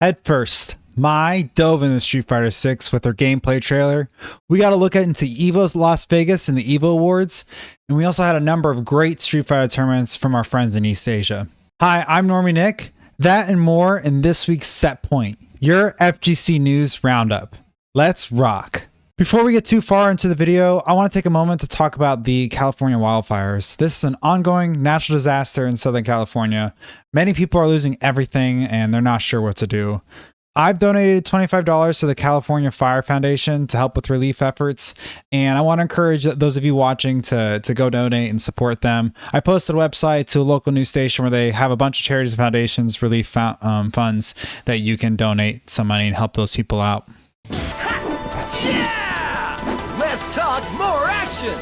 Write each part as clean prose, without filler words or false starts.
Head first, dove into Street Fighter 6 with their gameplay trailer. We got to look into Evo's Las Vegas and the Evo Awards, and we also had a number of great Street Fighter tournaments from our friends in East Asia. Hi, I'm NormieNick. That and more in this week's Set Point, your FGC News Roundup. Let's rock. Before we get too far into the video, I want to take a moment to talk about the California wildfires. This is an ongoing natural disaster in Southern California. Many people are losing everything and they're not sure what to do. I've donated $25 to the California Fire Foundation to help with relief efforts, and I want to encourage those of you watching to go donate and support them. I posted a website to a local news station where they have a bunch of charities and foundations relief funds that you can donate some money and help those people out. Yeah! Let's talk more action!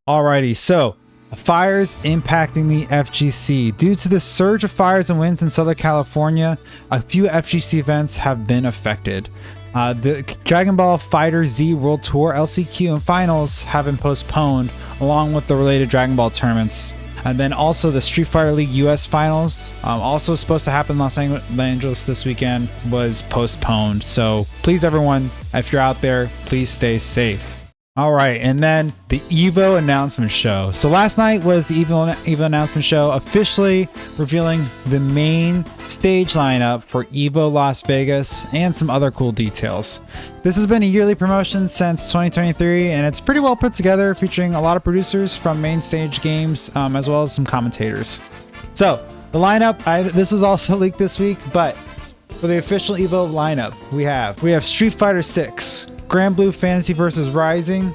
Alrighty, so fires impacting the FGC. Due to the surge of fires and winds in Southern California, a few FGC events have been affected. The Dragon Ball FighterZ World Tour LCQ and Finals have been postponed, along with the related Dragon Ball tournaments. And then also the Street Fighter League US Finals, also supposed to happen in Los Angeles this weekend, was postponed. So please everyone, if you're out there, please stay safe. All right, and then the Evo Announcement Show. So last night was the Evo Announcement Show, officially revealing the main stage lineup for Evo Las Vegas and some other cool details. This has been a yearly promotion since 2023, and it's pretty well put together, featuring a lot of producers from main stage games, as well as some commentators. So the lineup, this was also leaked this week, but for the official Evo lineup, we have Street Fighter 6, Grand Blue Fantasy vs. Rising,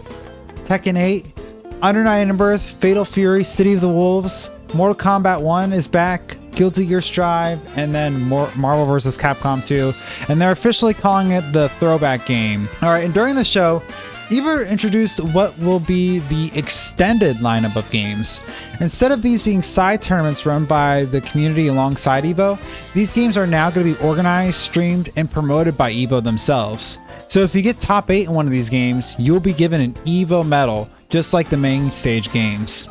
Tekken 8, Under Night and Birth, Fatal Fury, City of the Wolves, Mortal Kombat 1 is back, Guilty Gear Strive, and then Marvel vs. Capcom 2. And they're officially calling it the throwback game. Alright, and during the show, Evo introduced what will be the extended lineup of games. Instead of these being side tournaments run by the community alongside Evo, these games are now going to be organized, streamed, and promoted by Evo themselves. So if you get top 8 in one of these games, you'll be given an Evo medal, just like the main stage games.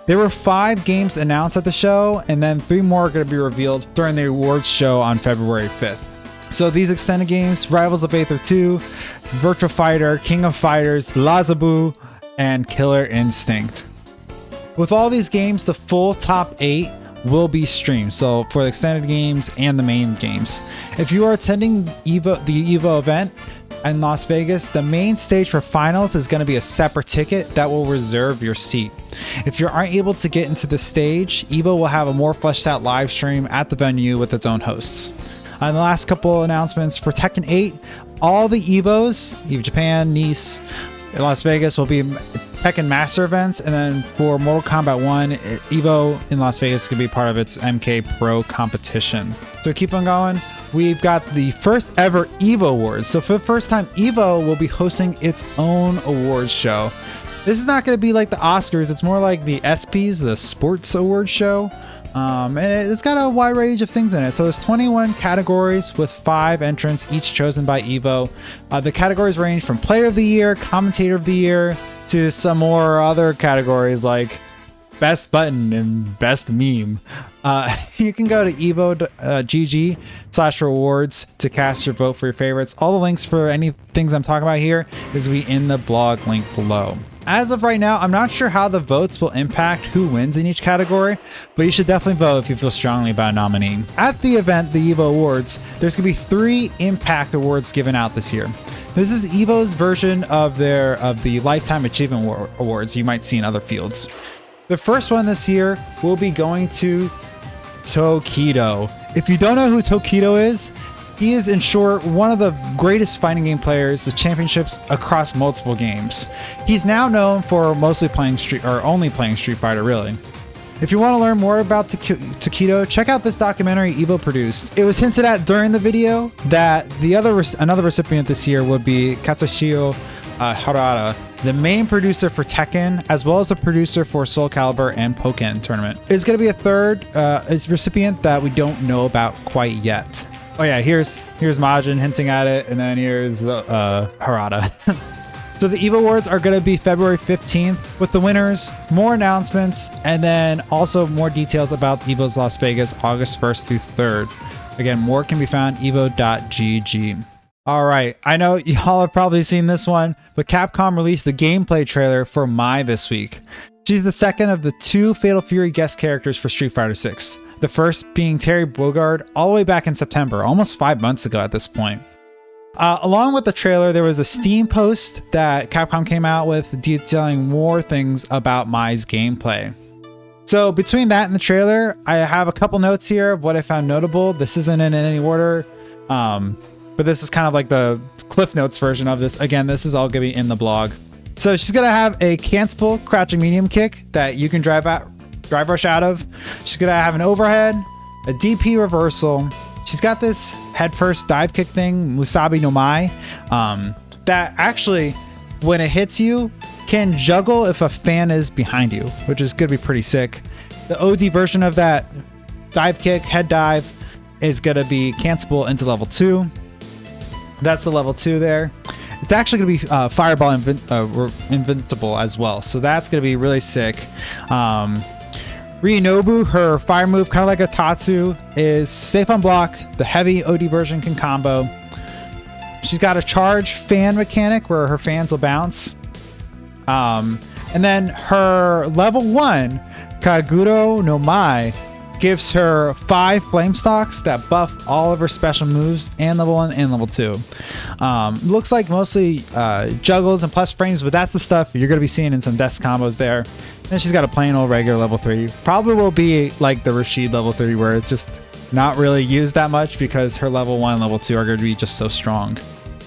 There were 5 games announced at the show, and then 3 more are going to be revealed during the awards show on February 5th. So these extended games, Rivals of Aether 2, Virtua Fighter, King of Fighters, Lazabu, and Killer Instinct. With all these games, the full top 8 will be streamed, so for the extended games and the main games. If you are attending the Evo event in Las Vegas, the main stage for finals is going to be a separate ticket that will reserve your seat. If you aren't able to get into the stage, Evo will have a more fleshed out live stream at the venue with its own hosts. On the last couple announcements for Tekken 8, all the Evos, Evo Japan, Nice, Las Vegas, will be Tekken Master events, and then for Mortal Kombat 1, Evo in Las Vegas could be part of its MK Pro competition. So keep on going. We've got the first ever Evo Awards. So for the first time, Evo will be hosting its own awards show. This is not going to be like the Oscars. It's more like the ESPYs, the Sports Awards Show. And it's got a wide range of things in it. So there's 21 categories with 5 entrants, each chosen by Evo. The categories range from Player of the Year, Commentator of the Year, to some more other categories like Best Button and Best Meme. You can go to evo.gg/rewards to cast your vote for your favorites. All the links for any things I'm talking about here is in the blog link below. As of right now, I'm not sure how the votes will impact who wins in each category, but you should definitely vote if you feel strongly about a nominee. At the event, the Evo Awards, there's going to be 3 Impact Awards given out this year. This is Evo's version of the Lifetime Achievement Awards you might see in other fields. The first one this year will be going to Tokido. If you don't know who Tokido is, he is, in short, one of the greatest fighting game players with championships across multiple games. He's now known for only playing Street Fighter, really. If you want to learn more about Tokido, check out this documentary Evo produced. It was hinted at during the video that another recipient this year would be Katsushio Harada, the main producer for Tekken, as well as the producer for Soul Calibur and Pokken tournament. It's going to be a third recipient that we don't know about quite yet. Oh yeah, here's Majin hinting at it, and then here's Harada. So the Evo Awards are going to be February 15th with the winners, more announcements, and then also more details about Evo's Las Vegas August 1st through 3rd. Again, more can be found evo.gg. All right, I know y'all have probably seen this one, but Capcom released the gameplay trailer for Mai this week. She's the second of the 2 Fatal Fury guest characters for Street Fighter 6. The first being Terry Bogard all the way back in September, almost 5 months ago at this point. Along with the trailer, there was a Steam post that Capcom came out with detailing more things about Mai's gameplay. So between that and the trailer, I have a couple notes here of what I found notable. This isn't in any order, but this is kind of like the Cliff Notes version of this. Again, this is all going to be in the blog. So she's going to have a cancelable crouching medium kick that you can drive rush out of. She's going to have an overhead, a DP reversal. She's got this head first dive kick thing, Musabi no Mai, that actually, when it hits you, can juggle if a fan is behind you, which is going to be pretty sick. The OD version of that dive kick, head dive, is going to be cancelable into level 2. That's the level 2 there. It's actually going to be fireball invincible as well, so that's going to be really sick. Ryunobu, her fire move, kind of like a Tatsu, is safe on block. The heavy OD version can combo. She's got a charge fan mechanic where her fans will bounce. And then her level 1, Kaguro no Mai, gives her 5 flame stocks that buff all of her special moves and level 1 and level 2. Looks like mostly juggles and plus frames, but that's the stuff you're going to be seeing in some desk combos there. And she's got a plain old regular level 3. Probably will be like the Rashid level 3 where it's just not really used that much because her level 1 and level 2 are going to be just so strong.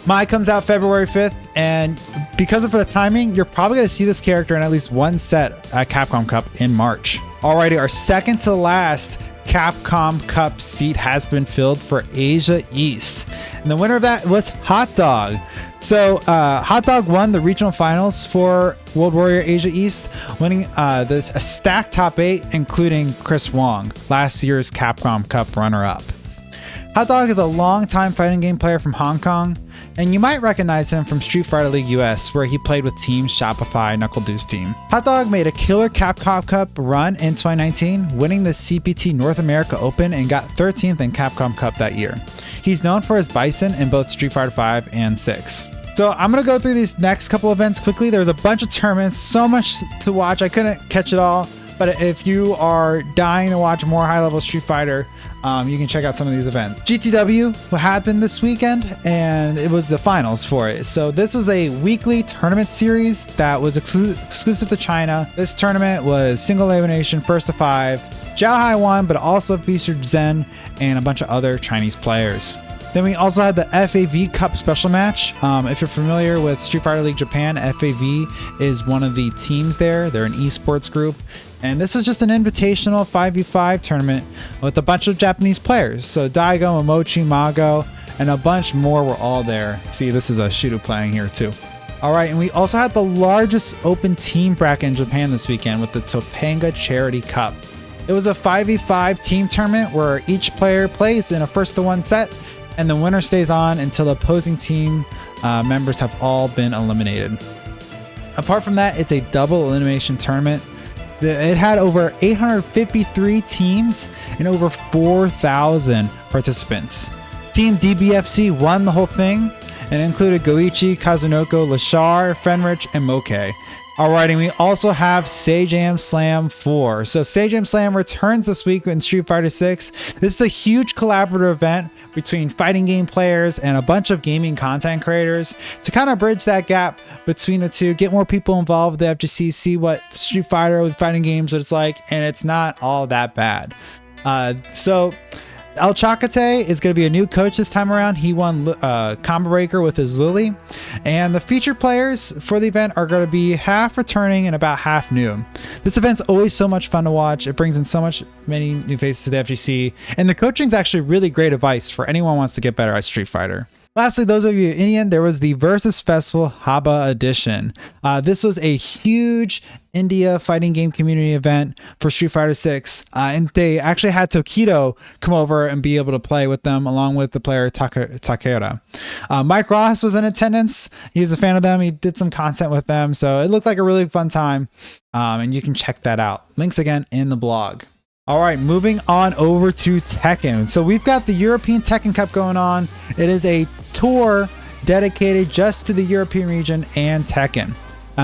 Mai comes out February 5th, and because of the timing, you're probably going to see this character in at least one set at Capcom Cup in March. Alrighty, our second to last Capcom Cup seat has been filled for Asia East. And the winner of that was Hot Dog. So Hot Dog won the regional finals for World Warrior Asia East, winning a stacked top 8, including Chris Wong, last year's Capcom Cup runner-up. Hot Dog is a long-time fighting game player from Hong Kong, and you might recognize him from Street Fighter League US, where he played with Team Shopify Knuckle Deuce team. Hot Dog made a killer Capcom Cup run in 2019, winning the CPT North America Open and got 13th in Capcom Cup that year. He's known for his bison in both Street Fighter 5 and 6. So I'm going to go through these next couple events quickly. There's a bunch of tournaments, so much to watch. I couldn't catch it all, but if you are dying to watch more high-level Street Fighter, you can check out some of these events. GTW happened this weekend, and it was the finals for it. So this was a weekly tournament series that was exclusive to China. This tournament was single elimination, first to 5. Zhao Hai won, but also featured Zen and a bunch of other Chinese players. Then we also had the FAV Cup special match. If you're familiar with Street Fighter League Japan, FAV is one of the teams there. They're an esports group. And this was just an invitational 5v5 tournament with a bunch of Japanese players. So Daigo, Momochi, Mago, and a bunch more were all there. See, this is a Shudo playing here too. All right, and we also had the largest open team bracket in Japan this weekend with the Topanga Charity Cup. It was a 5v5 team tournament where each player plays in a first to one set, and the winner stays on until the opposing team members have all been eliminated. Apart from that, it's a double elimination tournament. It had over 853 teams and over 4,000 participants. Team DBFC won the whole thing and included Goichi, Kazunoko, Lashar, Fenrich, and Moke. Alrighty, we also have Sajam Slam 4. So Sajam Slam returns this week in Street Fighter 6. This is a huge collaborative event between fighting game players and a bunch of gaming content creators to kind of bridge that gap between the two, get more people involved with the FGC, see what Street Fighter with fighting games is like, and it's not all that bad. So El Chacate is going to be a new coach this time around. He won Combo Breaker with his Lily. And the featured players for the event are going to be half returning and about half new. This event's always so much fun to watch. It brings in many new faces to the FGC. And the coaching's actually really great advice for anyone who wants to get better at Street Fighter. Lastly, those of you in Indian, there was the Versus Festival Haba Edition. This was a huge India fighting game community event for Street Fighter 6. And they actually had Tokido come over and be able to play with them along with the player Takeda. Mike Ross was in attendance. He's a fan of them. He did some content with them. So it looked like a really fun time. And you can check that out. Links again in the blog. All right, moving on over to Tekken. So we've got the European Tekken Cup going on. It is a tour dedicated just to the European region and Tekken.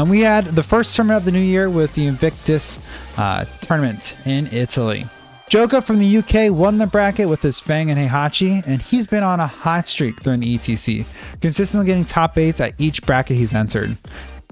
We had the first tournament of the new year with the Invictus tournament in Italy. Joka from the UK won the bracket with his Fang and Heihachi, and he's been on a hot streak during the ETC, consistently getting top 8s at each bracket he's entered.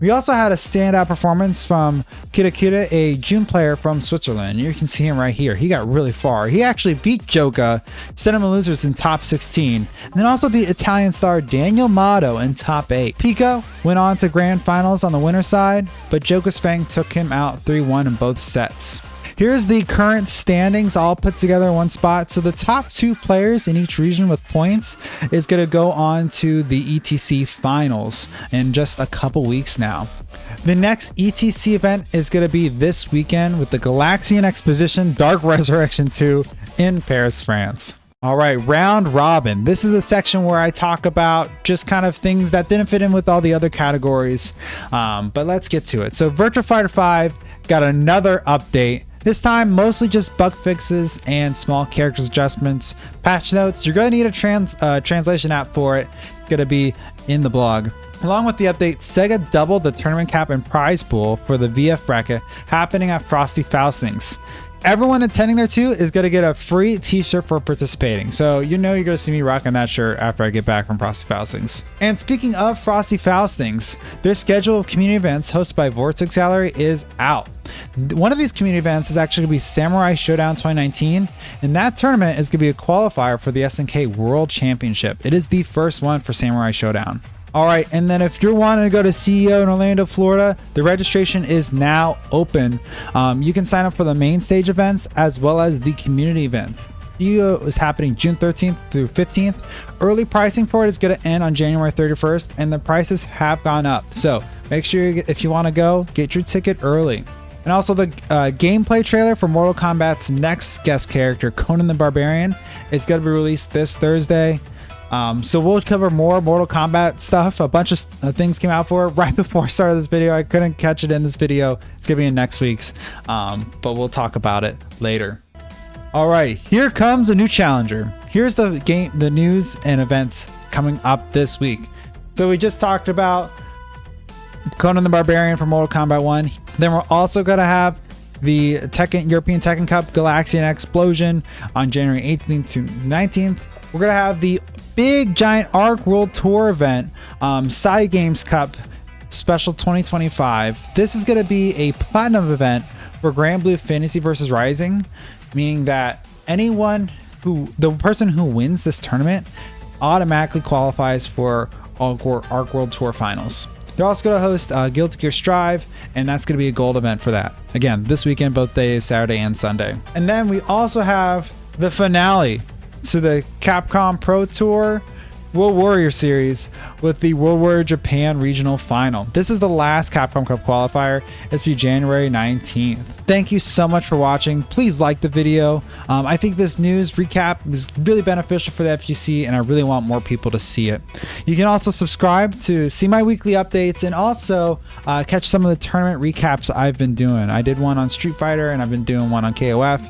We also had a standout performance from Kirakira, a June player from Switzerland. You can see him right here. He got really far. He actually beat Joka, sent him a losers in top 16, and then also beat Italian star Daniel Mato in top 8. Pico went on to grand finals on the winner's side, but Joka's Fang took him out 3-1 in both sets. Here's the current standings all put together in one spot. So the top 2 players in each region with points is going to go on to the ETC finals in just a couple weeks now. The next ETC event is going to be this weekend with the Galaxian Exposition Dark Resurrection 2 in Paris, France. All right, round robin. This is the section where I talk about just kind of things that didn't fit in with all the other categories. But let's get to it. So Virtua Fighter 5 got another update. This time, mostly just bug fixes and small characters adjustments. Patch notes, you're going to need a translation app for it. It's going to be in the blog. Along with the update, Sega doubled the tournament cap and prize pool for the VF bracket happening at Frosty Faustings. Everyone attending there too is going to get a free t-shirt for participating. So you know you're going to see me rocking that shirt after I get back from Frosty Faustings. And speaking of Frosty Faustings, their schedule of community events hosted by Vortex Gallery is out. One of these community events is actually going to be Samurai Showdown 2019, and that tournament is going to be a qualifier for the SNK World Championship. It is the first one for Samurai Showdown. All right, and then if you're wanting to go to CEO in Orlando, Florida, the registration is now open. You can sign up for the main stage events as well as the community events. CEO is happening June 13th through 15th. Early pricing for it is going to end on January 31st, and the prices have gone up. So make sure if you want to go, get your ticket early. And also the gameplay trailer for Mortal Kombat's next guest character, Conan the Barbarian, is going to be released this Thursday. So we'll cover more Mortal Kombat stuff. A bunch of things came out for it right before I started this video. I couldn't catch it in this video. It's going to be in next week's, but we'll talk about it later. All right, here comes a new challenger. Here's the news and events coming up this week. So we just talked about Conan the Barbarian from Mortal Kombat 1. Then we're also going to have the European Tekken Cup Galaxian Explosion on January 18th to 19th. We're going to have the big giant Arc World Tour event, Side Games Cup Special 2025. This is going to be a platinum event for Grand Blue Fantasy vs. Rising, meaning that the person who wins this tournament automatically qualifies for Arc World Tour finals. They're also going to host Guilty Gear Strive, and that's going to be a gold event for that. Again, this weekend, both days, Saturday and Sunday. And then we also have the finale to the Capcom Pro Tour World Warrior Series with the World Warrior Japan Regional Final. This is the last Capcom Cup qualifier. It's be January 19th. Thank you so much for watching. Please like the video. I think this news recap is really beneficial for the FGC, and I really want more people to see it. You can also subscribe to see my weekly updates and also catch some of the tournament recaps I've been doing. I did one on Street Fighter, and I've been doing one on KOF.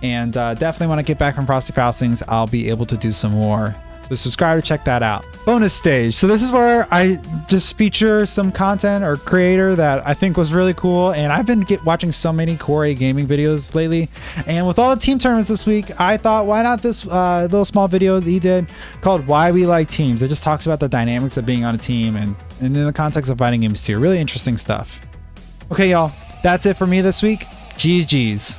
And definitely when I get back from Frosty Faustings, I'll be able to do some more. So subscribe to check that out. Bonus stage. So this is where I just feature some content or creator that I think was really cool. And I've been watching so many Core gaming videos lately. And with all the team tournaments this week, I thought, why not this little small video that he did called Why We Like Teams. It just talks about the dynamics of being on a team and in the context of fighting games too. Really interesting stuff. Okay, y'all. That's it for me this week. GG's.